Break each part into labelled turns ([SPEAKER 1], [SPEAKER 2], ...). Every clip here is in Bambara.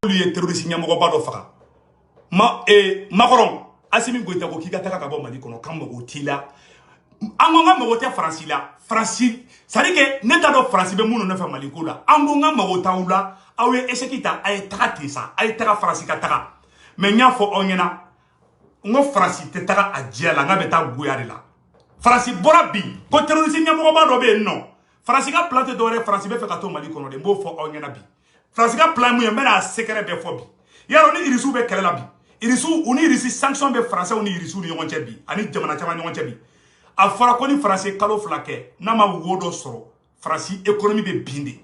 [SPEAKER 1] lui est terroriste nyamoko ba do faga Macron Assimi Goïta ko ki ka taka ka bo Mali kono kan mo tila angonga mo te France la France ça dit que neta do France be munu na fa Mali ko la angonga mo taula awe esekita ay taka ça ay taka France ka taka mais nya fo onyena ngo France te taka ajiala nga beta goyari la France borabi ko terroriste nyamoko ba do be non France ka planté dore France be fe ka to Mali kono de mo fo onyena bi France ka plan mu yemena secret be fo bi yaro ni irisu be kele la bi irisu uni irisi sanction be français uni irisu ni yonche bi ani jamana chama ni yonche bi a fara ko ni français kalo flake na ma wodo soro français économie be bindi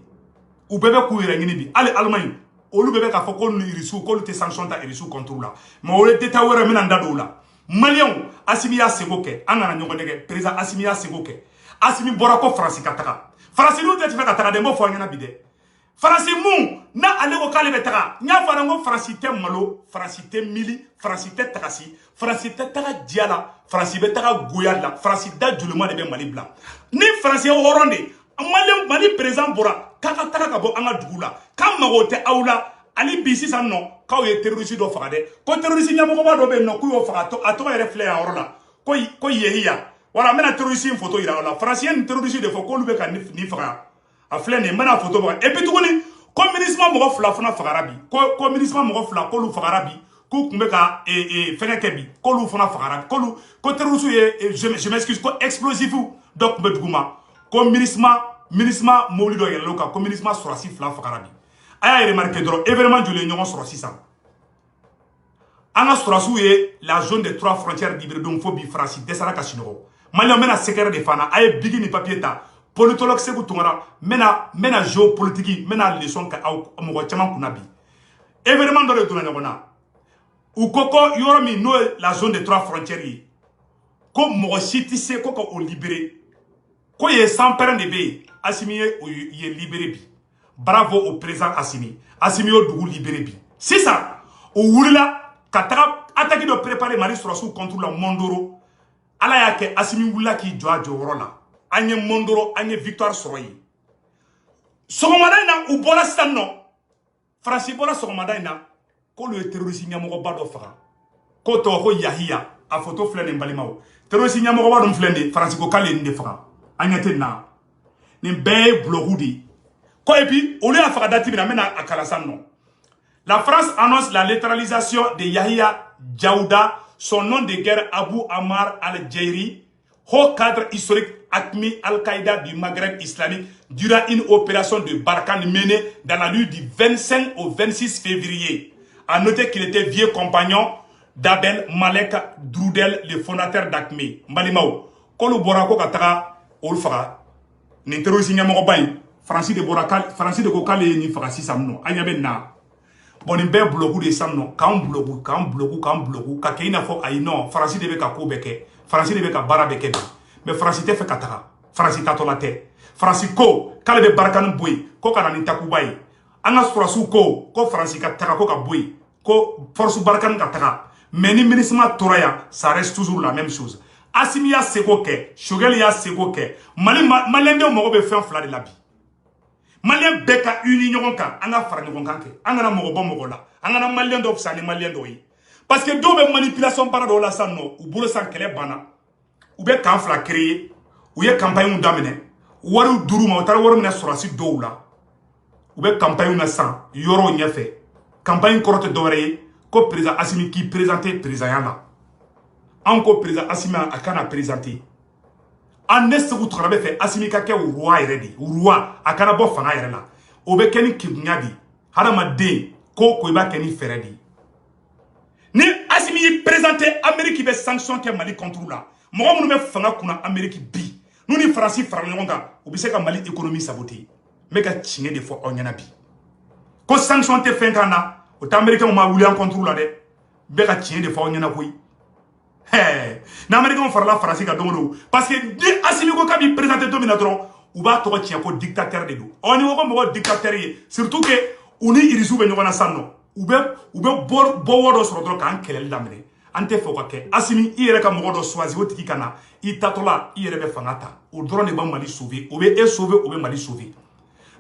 [SPEAKER 1] u bebe ku yere ngini bi ale Allemagne olu bebe ka foko ni irisu ko te sanction ta irisu contrôle la mais o le deta were mena ndado la Malien Assimia Segoke angana nyongo dege président Assimia Segoke Assimi borako français kataka français nous te fait kataka de mo fo ngana bide Français mou na ale ko kale betaka nya fara ngo français te malo français te mili français te takasi français te taka diala français betaka goyala français da juluma de be Mali bla ni français horonde Mali président bora kaka taka ka bo anga dugula kam magote awla ali bisi sanno kaw ye terroriste do faga de ko terroriste nyamo ko ba do be no ku yo faga to ato reflet ya orona ko yehiya wala mena terroriste photo ira wala français ni terroriste de fo ko lube ka ni faga a flene mena photo ba et puis tugoni communisme mo fla fana fagarabi ko communisme mo fla ko lu fagarabi ko kumbe ka fene kebi ko lu fana fagarabi ko lu ko terroriste ye je m'excuse ko explosif donc be duguma communisme moli do yelo ka communisme sorasi fla fagarabi aya remarqué dro événement jole ñoŋo sorasi sa anga sorasu ye la zone des trois frontières d'Ibredon phobie France desara kasino malio mena secret de fana ay bigi ni papier ta politologue segu tungara mena géopolitique mena leçon ka mo chama kunabi événement do le dona ngona u koko yoromi no la zone des trois frontières yi ko mo siti se koko o libéré ko ye sans père de be Assimi ye libéré bi bravo au président Assimi o dugu libéré bi c'est ça o wulila kataka attaque de préparer Mali sur sous contre la Mondoro ala ya ke Assimi wula ki joa jorola anye Mondoro anye victoire soroyi sogomada ina u bola stanno France bola sogomada ina ko le terroriste nyamoko bado faga ko to ko yahiya a photo flene mbalimawo terroriste nyamoko bado flene France ko kale ndi faga anye tenna ni be blogudi ko et puis au lieu à faga dati bina mena akala sanno. La France annonce la neutralisation de Yahya Jaouda, son nom de guerre Abu Ammar al-Jairi, haut cadre historique Acmi Al-Qaïda du Maghreb islamique, durant une opération de Barkhane menée dans la nuit du 25 au 26 février. A noter qu'il était vieux compagnon d'Abel Malek Droudel, le fondateur d'Acmi. Malimao, Kolo Borako Katara, Olfara, n'interroge Niamorobay, Francis de Borakal, Francis de Kokale, ni Farasi Samno, Ayabenna. Bon, il y a beaucoup de sang, quand blogu, quand il faut aïe non, Francis devait qu'à Koubeke, Francis devait qu'à Barabeke, mais Francis te fait katara, Francis tatolate, Francis ko, Kalebe Barkan Boui, Kokanan Takubai, Anas Frasu ko, Francis katara Koka Boui, Ko Force Barkan katara, mais ni ministre Toraya, ça reste toujours la même chose. Assimia Segoke, Shogelia Segoke, Malende Morobe fait un flat de la vie. Malien beka union kan anga fara ñogon kanke anga mo bo mo la anga malien do fsani malien do yi parce que do be manipulation para do la sanno u bolo san kele bana u be kan fla créer u ye campagne damene waru duru ma tar waru na sorasi do la u be campagne na san yoro ñefe campagne korote do re ko président Assimi qui présenter président la encore président Assimi akana présenter en est où tu avais fait Assimi kake roi eredi roi akana bo fanga yere la obe keni kibnyadi harama de ko iba keni feredi ni Assimi présenté Amérique be sanction ke Mali contre la mo mo be fanga kuna Amérique bi nous ni France frangonga obi se ka Mali économie saboter mais ka chinge de fois onyana bi ko sanction te fenkana o ta américain ma wuli en contre la de be ka chinge de fois onyana koy hey, n'américain fera la France ka domono parce que de Assimi ko kabi présenter dominateur ou ba to tien ko dictateur de do on ni ko mo dictateur surtout que uni irisu be nyona sanno ou be bo wodo soro do kan kelel damene ante fo ko ke Assimi ire ka mo do choisi otiki kana I tatola ire be fangata o drone ba Mali sauver o be sauver o be Mali sauver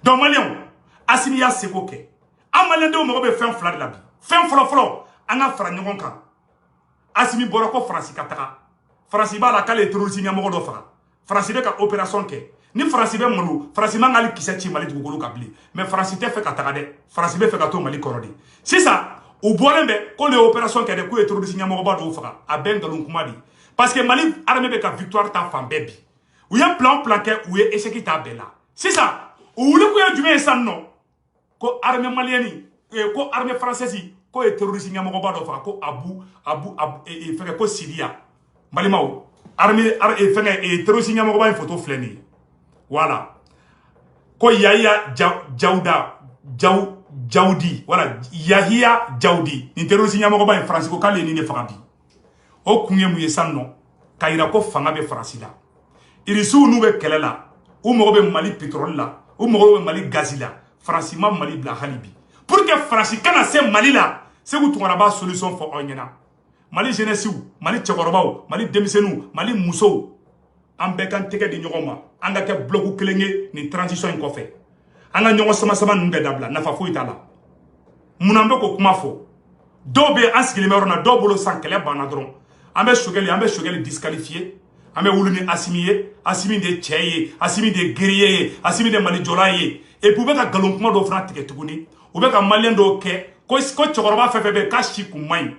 [SPEAKER 1] donc malien Assimi ya sekoke an malien de mo be fen fla de la bi fen folo an ga fara ɲɔgɔn kan Assimi bɔra ko France ka taga France ba la kale terroriste ɲɛmɔgɔ dɔ faga France be ka opération kɛ ni France be malo France man gali kisɛ ci Mali dugukolo ka bili mais France tɛ fɛ ka taga dɛ France be fɛ ka to Mali kɔrɔ de sisan u bɔlen bɛ ko le opération kɛ de ko ye terroriste ɲɛmɔgɔ ba dɔw faga a bɛn ngalon kuma di parce que Mali armée be ka victoire ta fan bɛɛ bi u ye plan kɛ u ye échec ta bɛɛ la sisan u wuli ko ye jumɛn ye san nɔ ko armée malienne ko armée française ko ye terroriste ɲɛmɔgɔ ba dɔ faga ko abu fɛngɛ ko Sidiya balimaw armée fɛngɛ terroriste ɲɛmɔgɔ ba in photo filɛ nin ye voilà ko Yahya Jaoudi voilà Yahya Jaoudi ni terroriste ɲɛmɔgɔ ba in France ko k'ale ni ne faga bi o kun ye mun ye san nɔ ka yira ko fanga bɛ France la irisiw n'u bɛ kɛlɛ la u mago bɛ Mali pétrole la u mago bɛ Mali gaz la France ma Mali bila hali bi pour que France kana se Mali la Segu Tunkara b'a solution fɔ aw ɲɛna Mali jeunesse Mali cɛkɔrɔbaw Mali denmisɛnninw Mali musow an bɛɛ kan tɛgɛ di ɲɔgɔn ma an ka kɛ bloc kelen ye ni transition in kɔfɛ an ka ɲɔgɔn sama ninnu bɛɛ dabila nafa foyi t'a la mun an bɛ ko kuma fɔ dɔw bɛ an sigilen bɛ yɔrɔ na dɔw bolo san kɛlɛ banna dɔrɔn an bɛ Sogɛli disqualifié an bɛ wuli ni Assimi ye Assimi de cɛ ye Assimi de guerrier ye Assimi de Mali jɔla ye et puis u bɛ ka nkalon kuma dɔw fana tigɛ tuguni u bɛ ka malien dɔw kɛ ko cɛkɔrɔba fɛn fɛn bɛ k'a si kun man ɲi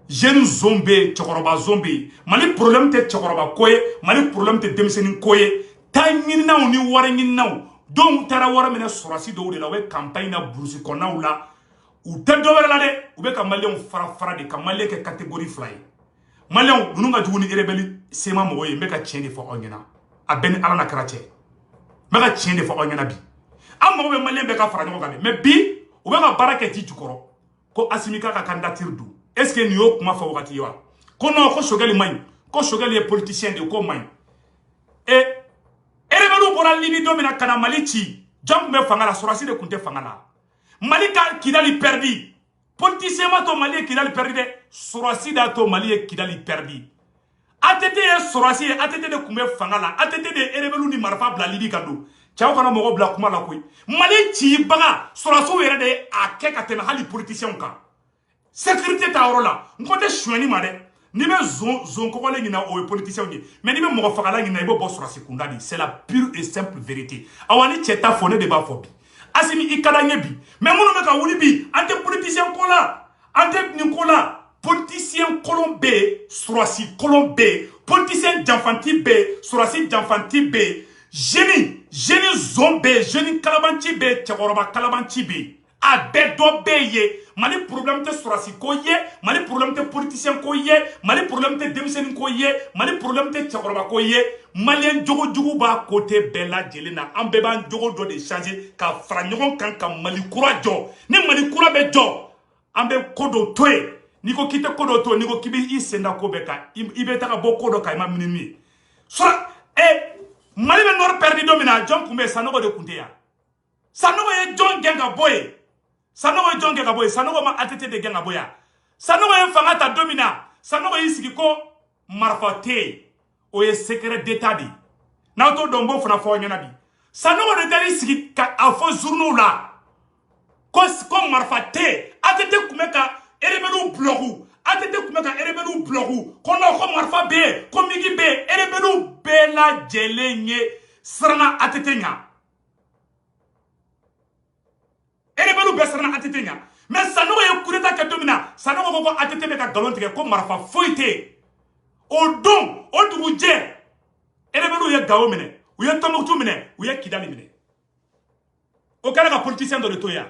[SPEAKER 1] jeune zone bɛ cɛkɔrɔba zone bɛ Mali problème tɛ cɛkɔrɔba ko ye Mali problème tɛ denmisɛnnin ko ye taa ɲininaw ni wari ɲininaw dɔw taara wari minɛ sɔrɔsi dɔw de la u bɛ campagne na burusi kɔnɔnaw la u tɛ dɔ wɛrɛ la dɛ u bɛ ka malien fara de ka malien kɛ catégorie fila ye malien ninnu ka jugu ni rebelle sema mɔgɔ ye n bɛ ka tiɲɛ de fɔ aw ɲɛna a bɛɛ ni Ala na kira cɛ n bɛ ka tiɲɛ de fɔ aw ɲɛna bi an mago bɛ malien bɛɛ ka fara ɲɔgɔn kan de mais bi u bɛ ka baara kɛ ji jukɔrɔ ko Assimi ka candidature don est ce que nin y'o kuma fɔ wagati ye wa ko non ko Sogɛli man ɲi ko Sogɛli ye politicien de ko man ɲi rebelle bɔra Libi don min na ka na Mali ci jɔn tun bɛ fanga la sɔrɔsi de tun tɛ fanga la Mali ka Kidali perdi politicien ma to Mali ye Kidali perdi dɛ sɔrɔsi da to Mali ye Kidali perdi ATT ye sɔrɔsi ye ATT de tun bɛ fanga la ATT de rebelle ni marifa bila Libi ka don cɛw kana mɔgɔ bila kuma la koyi Mali ci baga sɔrɔsiw yɛrɛ de a kɛ ka tɛmɛ hali politiciens kan sécurité ta yɔrɔ la n ko tɛ suɲɛni ma dɛ ni bɛ zon kɔkɔlen ɲina o ye politiciens ye mais ni bɛ mɔgɔ fagala ɲina i bɛ bɔ sɔrɔsi kunda de c'est la pure et simple vérité awa ni cɛ ta fɔ ne de b'a fɔ bi Assimi i ka d'an ye bi mais minnu bɛ ka wuli bi an tɛ politicien ko la an tɛ nin ko la politicien kolon bɛ yen sɔrɔsi kolon bɛ yen politicien janfanti bɛ yen sɔrɔsi janfanti bɛ yen jeune zon bɛ yen jeune kalabanci bɛ yen cɛkɔrɔba kalabanci bɛ yen a bɛɛ dɔ bɛ yen Mali problème tɛ sɔrɔsi ko ye Mali problème tɛ politicien ko ye Mali problème tɛ denmisɛnnin ko ye Mali problème tɛ cɛkɔrɔba ko ye malien jogojugu b'a côté bɛɛ lajɛlen na an bɛɛ b'an jogo dɔ de changer ka fara ɲɔgɔn kan ka Mali kura jɔ ni Mali kura bɛ jɔ an bɛ ko dɔ to yen n'i ko k'i tɛ ko dɔ to n'i ko k'i b'i sen da ko bɛɛ kan i bɛ taga bɔ ko dɔ kan i ma mini min ye Mali bɛ nord perdu don min na jɔn kun bɛ yen Sanogo de kun tɛ yan Sanogo ye jɔn gɛn ka bɔ yen Sanogo ye jɔn gɛn ka bɔ yen Sanogo ma ATT de gɛn ka bɔ yan Sanogo ye fanga ta don min na Sanogo y'i sigi ko marifa tɛ yen o ye secret d'état de n'aw t'o dɔn n b'o fana fɔ aw ɲɛna bi Sanogo de taar'i sigi ka a fɔ journaux la ko marifa tɛ yen ATT kun bɛ ka rebelle bloquer ATT kun bɛ ka rebelle bloquer ko non ko marifa bɛ yen ko migi bɛ yen rebelle bɛɛ lajɛlen ye siranna ATT ɲɛ rebelle bɛɛ siranna ATT ɲɛ mais Sanogo ye coup d'état kɛ don min na Sanogo ko ATT bɛ ka nkalon tigɛ ko marifa foyi tɛ yen o don o dugujɛ rebelle ye Gao minɛ u ye Tombouctou minɛ u ye Kidali minɛ o kɛra ka politicien dɔ de to yan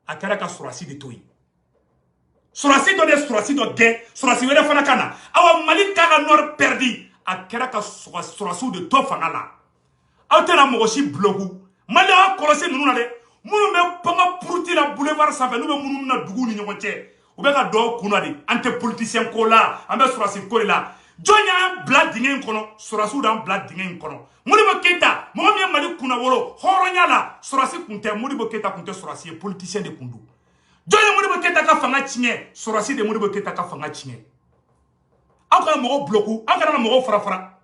[SPEAKER 1] a kɛra ka sɔrɔsi de to yen sɔrɔsi dɔ de sɔrɔsi dɔ gɛn sɔrɔsi wɛrɛ fana ka na awa Mali ka ka nord perdi a kɛra ka sɔrɔsiw de to fanga la aw tɛna mɔgɔ si bloku Mali a kɔlɔsi ninnu na dɛ minnu bɛ banga puruti la boulevard sanfɛ n'u bɛ munumunu na duguw ni ɲɔgɔn cɛ u bɛ ka dɔw kunna de an tɛ politicien ko la an bɛ sɔrɔsi ko de la jɔn y'an bila dingɛ in kɔnɔ sɔrɔsiw d'an bila dingɛ in kɔnɔ Modibo Keita mɔgɔ min ye Mali kunna wolo hɔrɔnya la sɔrɔsi kun tɛ Modibo Keita kun tɛ sɔrɔsi ye politicien de kun don jɔn ye Modibo Keita ka fanga tiɲɛ sɔrɔsi de Modibo Keita ka fanga tiɲɛ aw kana mɔgɔw bloku aw kana mɔgɔw fara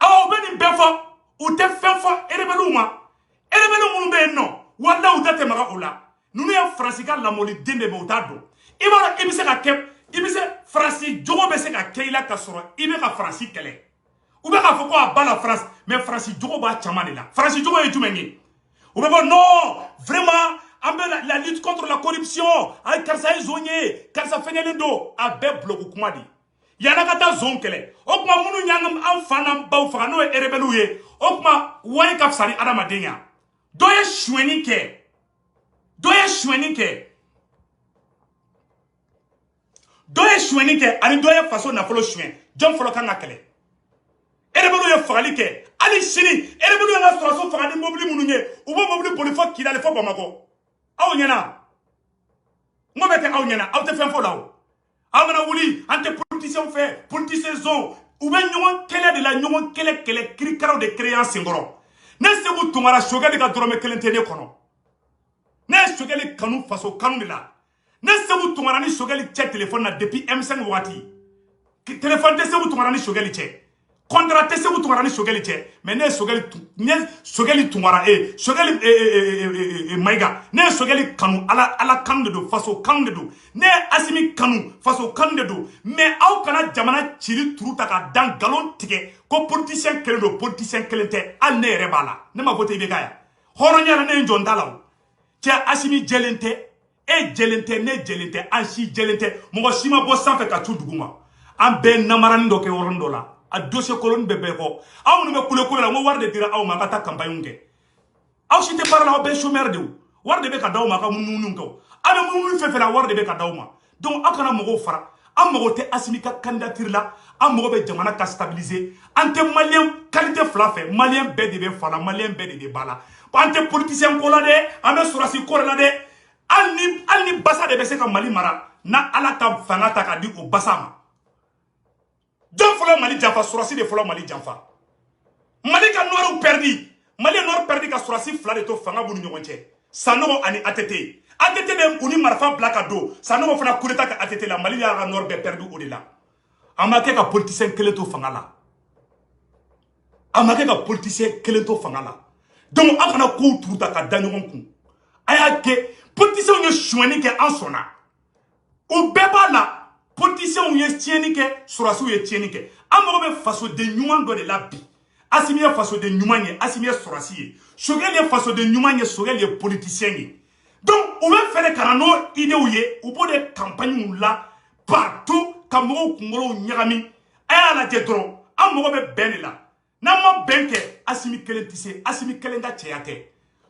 [SPEAKER 1] aw bɛ nin bɛɛ fɔ u tɛ fɛn fɔ rebelle ma rebelle minnu bɛ yen nɔ wala u tɛ tɛmɛ o la ninnu ye Fransi ka lamoli den de be o t'a dɔn i b'a dɔn i bɛ se ka kɛ i bɛ se Faransi jogo bɛ se ka kɛ i la ka sɔrɔ i bɛ ka Faransi kɛlɛ u bɛ k'a fɔ ko a ba la France mais Faransi jogo b'a caman de la Faransi jogo ye jumɛn ye u bɛ fɔ non vraiment an bɛ la lutte contre la corruption ay karisa ye zon ye karisa fɛngɛlen don a bɛɛ bloc kuma de yana ka taa zon kɛlɛ o kuma minnu y'an an fa n'an baw faga n'o ye rebelle ye o kuma wari ka fisa ni adamadenya dɔ ye suɲɛni kɛ dɔ ye suɲɛni kɛ ani dɔ ye faso nafolo suɲɛ jɔn fɔlɔ kan ka kɛlɛ rebelle ye fagali kɛ hali sini rebelle ye ka sɔrɔso faga ni mobili minnu ye u b'o mobili boli fɔ Kidali fɔ Bamakɔ aw ɲɛna n ko bɛ kɛ aw ɲɛna aw tɛ fɛn fɔ la o aw mana wuli an tɛ politicien fɛ politicien zone u bɛ ɲɔgɔn kɛlɛ de la ɲɔgɔn kɛlɛ kirikaraw de créer an senkɔrɔ ne Seku Tunkara Sogɛli ka dɔrɔmɛ 1 tɛ ne kɔnɔ ne ye Sogɛli kanu faso kanu de la ne Seku Tunkara ni Sogɛli cɛ téléphone na depuis M5 waati téléphone tɛ Seku Tunkara ni Sogɛli cɛ contrat tɛ Seku Tunkara ni Sogɛli cɛ mais ne ye Sogɛli Tunkara Sogɛli Mayiga ne ye Sogɛli kanu ala kanu de don faso kanu de don ne ye Asimi kanu faso kanu de don mais aw kana jamana cili turu ta ka dan galon tigɛ ko politicien kelen don politicien kelen tɛ hali ne yɛrɛ b'a la ne ma voté IBK ya hɔrɔnya la ne ye jɔn t'a la o cɛ Asimi jɛlen tɛ e jɛlen tɛ ne jɛlen tɛ an si jɛlen tɛ mɔgɔ si ma bɔ sanfɛ ka tu dugu ma an bɛɛ namaranin dɔ kɛ yɔrɔnin dɔ la a dossier colonne bɛɛ kɔ aw minnu bɛ kule la n ko wari de dira aw ma ka taa campagne kɛ aw si tɛ baara la aw bɛɛ chômeur de o wari de bɛ ka d'aw ma ka munumunu kɛ aw bɛ munumunu fɛn fɛn la wari de bɛ ka d'aw ma donc aw kana mɔgɔw fara an mago tɛ Asimi ka candidature la an mago bɛ jamana ka stabiliser an tɛ malien qualité fila fɛ malien bɛɛ de bɛ fa la malien bɛɛ de bɛ ba la an tɛ politicien ko la dɛ an bɛ sɔrɔsi ko la dɛ hali ni basa de bɛ se ka Mali mara na Ala ka fanga ta ka di o basa ma jɔn fɔlɔ Mali janfa sɔrɔsi de fɔlɔ Mali janfa Mali ka nord perdu Mali nord perdu ka sɔrɔsi fila de to fanga b'u ni ɲɔgɔn cɛ Sanogo ani ATT bɛ u ni marifa bila ka don Sanogo fana coup d'état ka ATT la Mali y'a ka nord bɛɛ perdu o de la a ma kɛ ka politicien kelen to fanga la donc a kana kow turu ta ka da ɲɔgɔn kun a y'a kɛ politiciens ye suɲɛni kɛ an sɔnna o bɛɛ b'a la politiciens ye tiɲɛni kɛ sɔrɔsiw ye tiɲɛni kɛ an mago bɛ fasoden ɲuman dɔ de la bi Asimi ye fasoden ɲuman ye Asimi ye sɔrɔsi ye Sogɛli ye fasoden ɲuman ye Sogɛli ye politicien ye donc u bɛ fɛrɛ ka na n'o idéw ye u b'o de campagne la partout ka mɔgɔw kunkolow ɲagami a y'a lajɛ dɔrɔn an mago bɛ bɛn de la n'an ma bɛn kɛ Asimi kelen tɛ se Asimi kelen ka cɛya tɛ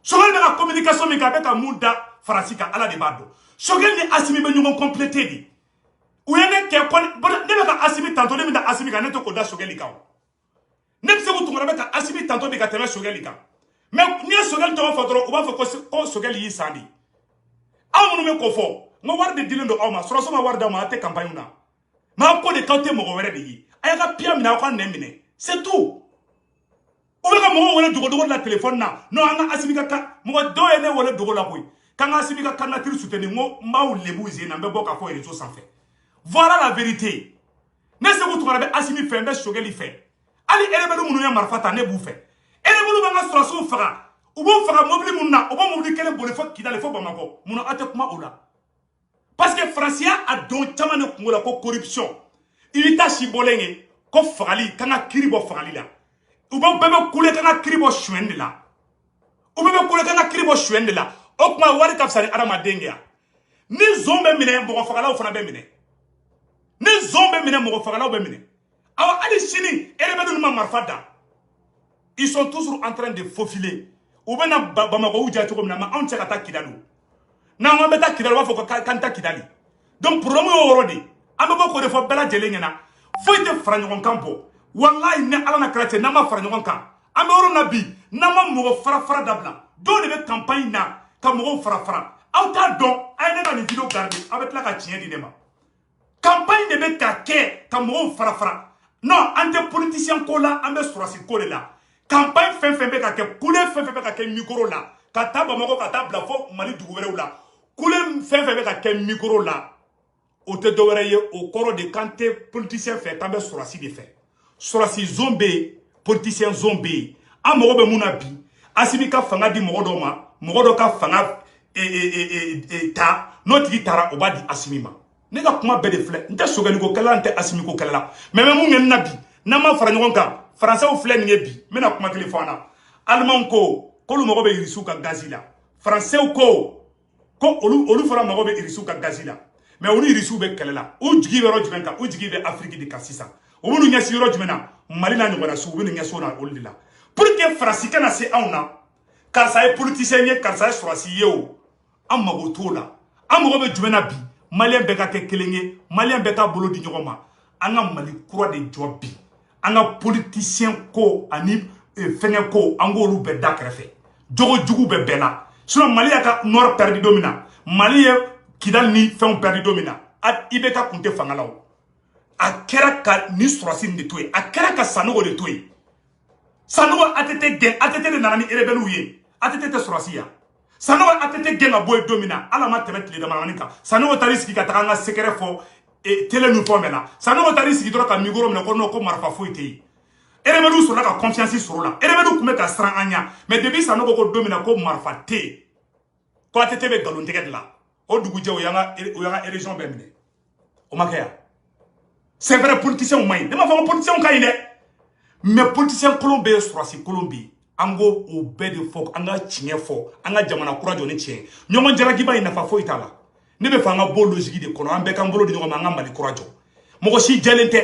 [SPEAKER 1] Sogɛli bɛ ka communication min kɛ a bɛ ka mun da Faransi kan Ala de b'a dɔn Sogɛli ni Asimi bɛ ɲɔgɔn compléter de u ye ne kɛ ne bɛ ka Asimi tantôt ne bɛ da Asimi kan ne tɛ k'o da Sogɛli kan ne bɛ se k'u Tunkara bɛ ka Asimi tantôt bi ka tɛmɛ Sogɛli kan mais n'i ye Sogɛli tɔgɔ fɔ dɔrɔn u b'a fɔ ko Sogɛli y'i san de aw minnu bɛ k'o fɔ n ko wari de dilen don aw ma sɔrɔso ma wari d'aw ma a tɛ campagne na mais aw ko de k'aw tɛ mɔgɔ wɛrɛ de ye a y'a ka piya minɛ aw ka nɛ minɛ c'est tout u bɛ ka mɔgɔw wele dogo la téléphone na non an ka Asimi ka kan mɔgɔ dɔw ye ne wele dogo la koyi k'an ka Asimi ka candidature soutenir n ko n b'aw lebu zen na n bɛ bɔ ka fɔ réseau sanfɛ voilà la vérité ne Seku Tunkara bɛ Asimi fɛ n bɛ Sogɛli fɛ hali rebelle minnu ye marifa ta ne b'u fɛ rebelle bɛ n ka sɔrɔsiw faga u b'u faga mobili minnu na u b'o mobili kelen boli fɔ Kidali fɔ Bamakɔ munna aw tɛ kuma o la parce que Faransiya a don caman de kungo la ko corruption i bɛ taa si bɔlen ye ko fagali kan ka kiiri bɔ fagali la u bɛɛ bɛ kule kan ka kiiri bɔ suɲɛni de la o kuma wari ka fisa ni adamaden kɛ yan ni zon bɛ minɛ mɔgɔ fagalaw fana bɛ minɛ awa hali sini rebelle ninnu ma marifa da ils sont toujours en train de faufiler u bɛ na Bamakɔ u ja cogo min na mais anw tɛ se ka taa Kidali n'an ko an bɛ taa Kidali u b'a fɔ ko k'an tɛ Kidali donc problème y'o yɔrɔ de an bɛ bɔ k'o de fɔ bɛɛ lajɛlen ɲɛna foyi tɛ fara ɲɔgɔn kan bɔ walayi ni Ala na kira cɛ n'an ma fara ɲɔgɔn kan an bɛ yɔrɔ na bi n'an ma mɔgɔ fara dabila dɔw de bɛ campagne na ka mɔgɔw fara aw t'a dɔn a ye ne ka nin vidéo garder aw bɛ tila ka tiɲɛ di ne ma campagne de bɛ ka kɛ ka mɔgɔw fara non an tɛ politicien ko la an bɛ sɔrɔsi ko de la campagne fɛn fɛn bɛ ka kɛ kule fɛn fɛn bɛ ka kɛ micro la ka taa Bamakɔ ka taa bila fo Mali dugu wɛrɛw la kule fɛn fɛn bɛ ka kɛ micro la o tɛ dɔ wɛrɛ ye o kɔrɔ de k'an tɛ politicien fɛ k'an bɛ sɔrɔsi de fɛ sɔrɔsi zone bɛ yen politicien zone bɛ yen an mago bɛ mun na bi Asimi ka fanga di mɔgɔ dɔ ma mɔgɔ dɔ ka fanga ta no tigi tara o ba di Assimi ma ne ka kuma bɛɛ de filɛ n tɛ sogɛli ko kɛla n tɛ Assimi ko kɛla la mais mun ŋɛni na bi n'an ma fara ɲɔgɔn kan français filɛ nin ye bi n bɛna kuma kelen fɔ an na allemand ko k'olu mago bɛ irisiw ka gazi la français ko olu fana mago bɛ irisiw ka gazi la mais olu irisiw bɛ kɛlɛ la u jigi bɛ yɔrɔ jumɛn kan u jigi bɛ Afrique de kan sisan u b'u ɲɛsin yɔrɔ jumɛn na Mali n'a ɲɔgɔnna sugu u bɛ ɲɛsin o na olu de la pour que Faransi kana se anw na karisa ye politicien ye karisa ye sɔrɔsi ye o an mago t'o la an mago bɛ jumɛn na bi Malien bɛɛ ka kɛ kelen ye Malien bɛɛ ka bolo di ɲɔgɔn ma an ka Mali kura de jɔ bi an ka politicien ko ani fɛngɛ ko an k'olu bɛɛ da kɛrɛfɛ jogo jugu bɛɛ bɛɛ la sinon Mali y'a ka nord perdu don min na Mali ye Kidal ni fɛnw perdu don min na IBK kun tɛ fanga la o a kɛra ka ni sɔrɔsi de to yen a kɛra ka Sanogo de to yen Sanogo ATT gɛn ATT de nana ni rebelle ye ATT tɛ sɔrɔsi ya Sanogo ATT gɛn ka bɔ yen don min na ala ma tɛmɛ tile damadɔni kan Sanogo taara sigi ka taga an ka secret fɔ télé ni fɛn bɛɛ la Sanogo taara sigi dɔrɔn ka micro minɛ ko non ko marifa foyi tɛ yen rebelle sɔrɔla ka confiance sɔrɔ la rebelle kun bɛ ka siran an ɲa mais depuis Sanogo ko don min na ko marifa tɛ yen ko ATT bɛ nkalon tigɛ de la o dugujɛ o y'an ka élection bɛɛ minɛ o ma kɛ yan c'est vrai politiciens ma ɲi ne m'a fɔ ko politiciens ka ɲi dɛ mais politiciens kolon bɛ ye sɔrɔsi kolon bɛ yen an ko o bɛɛ de fɔ an ka tiɲɛ fɔ an ka jamana kura jɔ ni tiɲɛ ɲɔgɔn jalakiba in nafa foyi t'a la ne bɛ fɛ an ka bɔ logique de kɔnɔ an bɛɛ k'an bolo di ɲɔgɔn ma an ka Mali kura jɔ mɔgɔ si jɛlen tɛ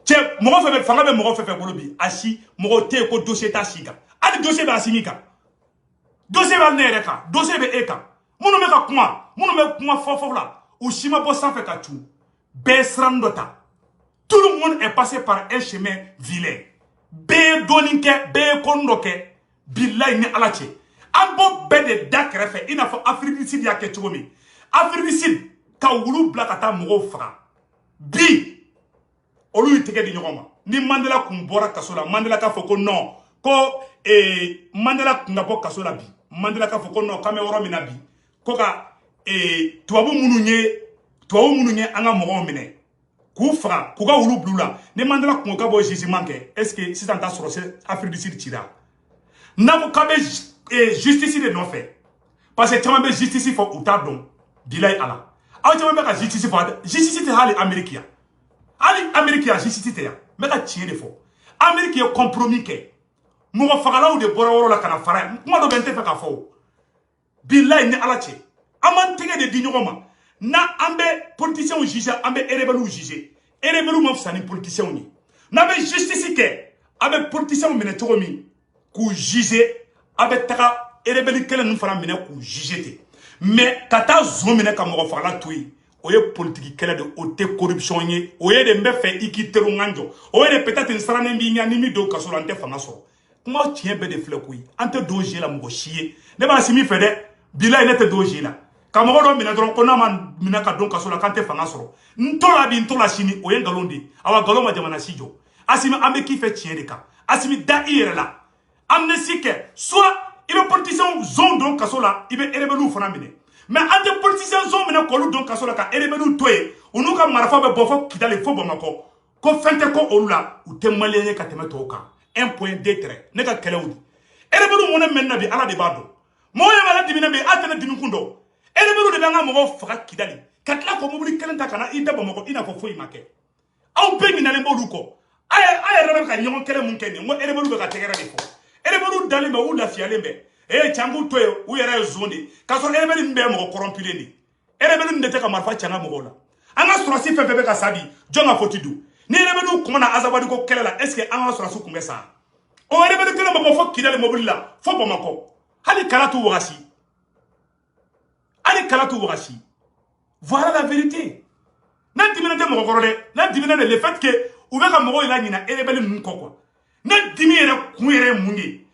[SPEAKER 1] cɛ mɔgɔ fɛn fɛn fanga bɛ mɔgɔ fɛn fɛn bolo bi a si mɔgɔ tɛ yen ko dossier t'a si kan hali dossier bɛ Assimi kan dossier bɛ ne yɛrɛ kan dossier bɛ e kan minnu bɛ ka kuma fɔ la u si ma bɔ sanfɛ ka cu bɛɛ siran dɔ ta tout le monde est passé par un chemin vilain bɛɛ ye dɔɔnin kɛ bɛɛ ye kɔni dɔ kɛ bilayi ni ala cɛ an b'o bɛɛ de da kɛrɛfɛ i n'a fɔ Afrique du Sud y'a kɛ cogo min Afrique du Sud ka wulu bila ka taa mɔgɔw faga bi olu y'u tɛgɛ di ɲɔgɔn ma ni Mandela kun bɔra kaso la Mandela k'a fɔ ko non ko Mandela kun ka bɔ kaso la bi Mandela k'a fɔ ko non k'an bɛ yɔrɔ min na bi ko ka tubabu minnu ye an ka mɔgɔw minɛ k'u faga k'u ka wulu bila la ni Mandela kun ka bɔ jugement kɛ est-ce que sisan t'a sɔrɔ se Afrique du Sud cira n'a ko k'a bɛ justice de nɔfɛ parce que caman bɛ justice fɔ u t'a dɔn bilayi ala aw caman bɛ ka justice fɔ justice tɛ hali Amérique yan hali Amérique yan justice tɛ yan n bɛ ka tiɲɛ de fɔ Amérique ye compromis kɛ mɔgɔ fagalaw de bɔra yɔrɔ la ka na fara yan kuma dɔ bɛ n tɛ fɛ k'a fɔ o bilayi ni ala cɛ an b'an tɛgɛ de di ɲɔgɔn ma n'a an bɛ politiciens juger an bɛ rebelles juger rebelles ma fisa ni politiciens ye n'a bɛ justice kɛ a bɛ politiciens minɛ cogo min k'u juger a bɛ taga rebelle kelen ninnu fana minɛ k'u juger ten mais ka taa zon minɛ ka mɔgɔ fagala to yen o ye politique kɛlɛ de o tɛ corruption ye o ye de n bɛ fɛ i k'i teriw ŋan jɔ o ye de peut-être n sirannen b'i ɲɛ ni min don kaso la n tɛ fanga sɔrɔ kuma tiɲɛ bɛɛ de filɛ koyi an tɛ don jeu la mɔgɔ si ye ne b'a si min fɛ dɛ bilayi ne tɛ don jeu la ka mɔgɔ dɔ minɛ dɔrɔn ko n'a ma minɛ ka don kaso la k'an tɛ fanga sɔrɔ n to la bi n to la sini o ye nkalon de ye awa nkalon ma jamana si jɔ Assimi an bɛ k'i fɛ tiɲɛ de kan Assimi da i yɛrɛ la amnistie kɛ soit i bɛ politicien zone don kaso la i bɛ rebelles fana minɛ mais an tɛ politicien zone minɛ k'olu don kaso la ka rebelles to yen u n'u ka marifa bɛ bɔ fɔ Kidali fo Bamakɔ ko fɛn tɛ ko olu la u tɛ malien ye ka tɛmɛ tɔw kan un point deux traits ne ka kɛlɛw di rebelles mun ne mɛnna bi ala de b'a dɔn mɔgɔ ye ala dimina bi a tɛ ne dimi kun dɔn rebelles de bɛ an ka mɔgɔw faga Kidali ka tila ko mobili kelen ta ka na i da Bamakɔ i n'a fɔ foyi ma kɛ aw bɛɛ ɲinalen b'olu kɔ a yɛrɛ bɛ ka ɲɔgɔn kɛlɛ mun kɛ nin n ko rebelles bɛ ka tɛgɛrɛ de fɔ rebelles dalen bɛ u lafiyalen bɛ can k'u to yen u yɛrɛ ye zone de k'a sɔrɔ rebelle min bɛ ye mɔgɔ corrompulen de rebelle min de tɛ ka marifa canga mɔgɔw la an ka sɔrɔsi fɛn fɛn bɛ ka sa bi jɔn ka foti don ni rebelle kuma na Azawadi ko kɛlɛ la est ce que an ka sɔrɔsi kun bɛ sa o rebelle kelen bɛ bɔ fɔ Kidali mobili la fo Bamakɔ hali kala t'u wagasi voilà la vérité n'a dimina tɛ mɔgɔ kɔrɔ dɛ n'a dimina de le fait que u bɛ ka mɔgɔw la ɲina rebelle ninnu kɔ quoi n'a dimi yɛrɛ kun yɛrɛ ye mun ye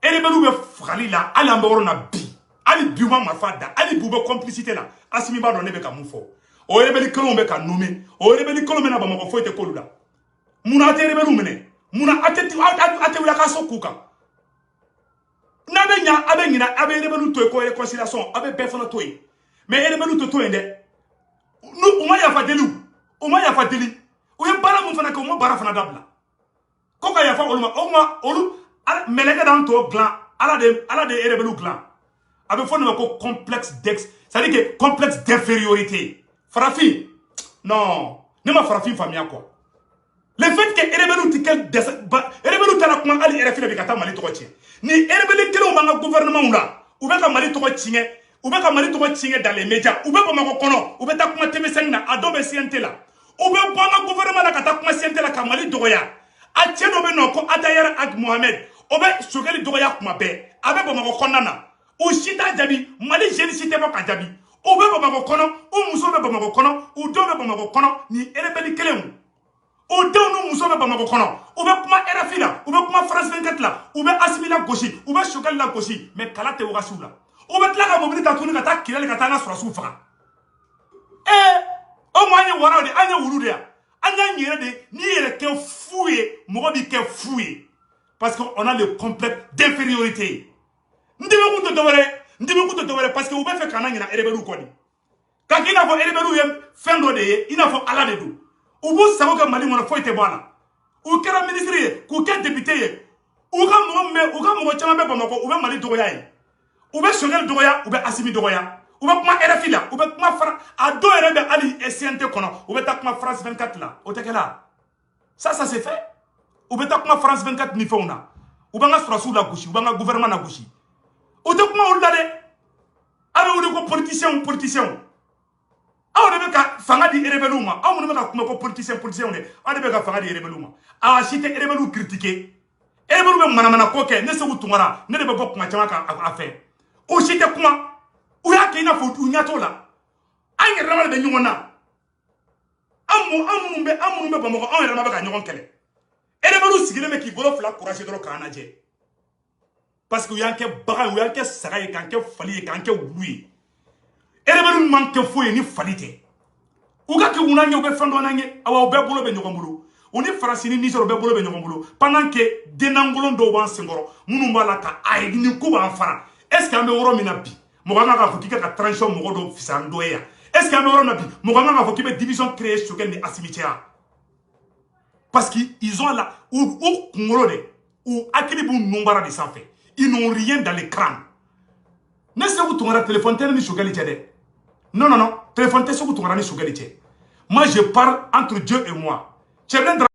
[SPEAKER 1] rebelle bɛ fagali la hali an bɛ yɔrɔ na bi hali bi u ma marifa da hali bi u bɛ complicité la Assimi b'a dɔn ne bɛ ka mun fɔ o rebelle kelenw bɛ ka nommer o rebelle kelenw bɛ na Bamakɔ foyi tɛ k'olu la munna a tɛ rebelle minɛ munna a tɛ wuli a ka so k'u kan n'a bɛ ɲa a bɛ ɲina a bɛ rebelle to yen ko réconciliation a bɛ bɛɛ fana to yen mais rebelle tɛ to yen dɛ u ma yafa deli u ye baara mun fana kɛ u ma baara fana dabila ko ka yafa olu ma olu mɛlɛkɛ d'an tɔ dilan ala de ye rebelle dilan avec fond de complexe c'est-à-dire que complexe d'infériorité. Farafin, non, ne m'a farafin famille quoi. Le fait que Erebelou tikel Erebelou tala kuma ali RFI be kata Mali toko tien. Ni Erebelou kele o manga gouvernement là, ou be ka Mali toko tien, ou be ka Mali toko tien dans les médias, ou be ko mako kono, ou be ta kuma TV5 na adobe CNT là. Ou be banga gouvernement la kata kuma CNT la ka Mali toko ya. A tieno be no ko Atayar Ag Mohamed, o be sogeli toko ya kuma be, abe bo mako konnana. O chita jabi, Mali jeune cité ba ka jabi. Ou be bo mako kono, ou muso be bo mako kono, ou do be bo mako kono, ni Erebelou kele au temps nous sommes pas mal kono ou be kuma RFI là ou be kuma France 24 là ou be Assimila gauche ou be Chogal la gauche mais kala te waka soula ou be tla ka mobili ta tuni ka ta kilale ka ta na sura su faka o mo anya wara de anya wulu de anya nyere de ni yere ke fouye mo bi ke fouye parce qu'on a le complexe d'infériorité ndime ko to dowere parce que ou be fe kana nyina Erebelou ko ni ka kina fo Erebelou yem fendo de ye ina fo ala de do ou vous savez que Mali mona foi te bona ou kera ministre ou kera député ou ka mo chama be bamako ou be Mali dogoya ou be Choguel dogoya ou be Assimi dogoya ou be kuma RFI là ou be kuma a do ere be ali SNT kono ou be ta kuma France 24 là o te kela ça c'est fait ou be ta kuma France 24 ni fauna ou be nga sura la gauche ou be nga gouvernement na gauche o te kuma o dade ala o de ko politicien on ne peut pas faire des Erebelou ma on ne peut pas comme politicien on ne peut pas faire des Erebelou ma ah si t'es Erebelou critiqué Erebelou même mana koke ne se vous tombera ne peut pas kuma chama à faire o si t'es kuma ou ya kina faut ou nyato là an yɛrɛ de ɲɔgɔn na an minnu bɛ Bamakɔ an yɛrɛ bɛ ka ɲɔgɔn kɛlɛ Erebelou sigilen bɛ k'i bolo fila courage dɔrɔn k'an lajɛ parce que u y'an kɛ bagan u y'an kɛ saga ye k'an kɛ fali ye k'an kɛ wulu ye Erebelou man ke foye ni falite ou ka ke unanye ou be fendo nanye awa ou be bolo be ɲɔgɔn bolo ou ni Farasi ni Niger ou be bolo be ɲɔgɔn bolo pendant que denangolon do ban sengoro munu ba la ka ay ni ko ba fara est ce que ambe woro mina bi mo ga ka fo kika ka transition mo do fisando ya est ce que ambe woro na bi mo ga ka fo kibe division créer Choguel ni Assimitia parce qu'ils ont là ou ngolode ou akilibu numbara de sans fait ils n'ont rien dans les crânes ne se vous tourner téléphone tel ni Choguel tchede. Non, téléphone, t'es sur Choguel. Moi, je parle entre Dieu et moi.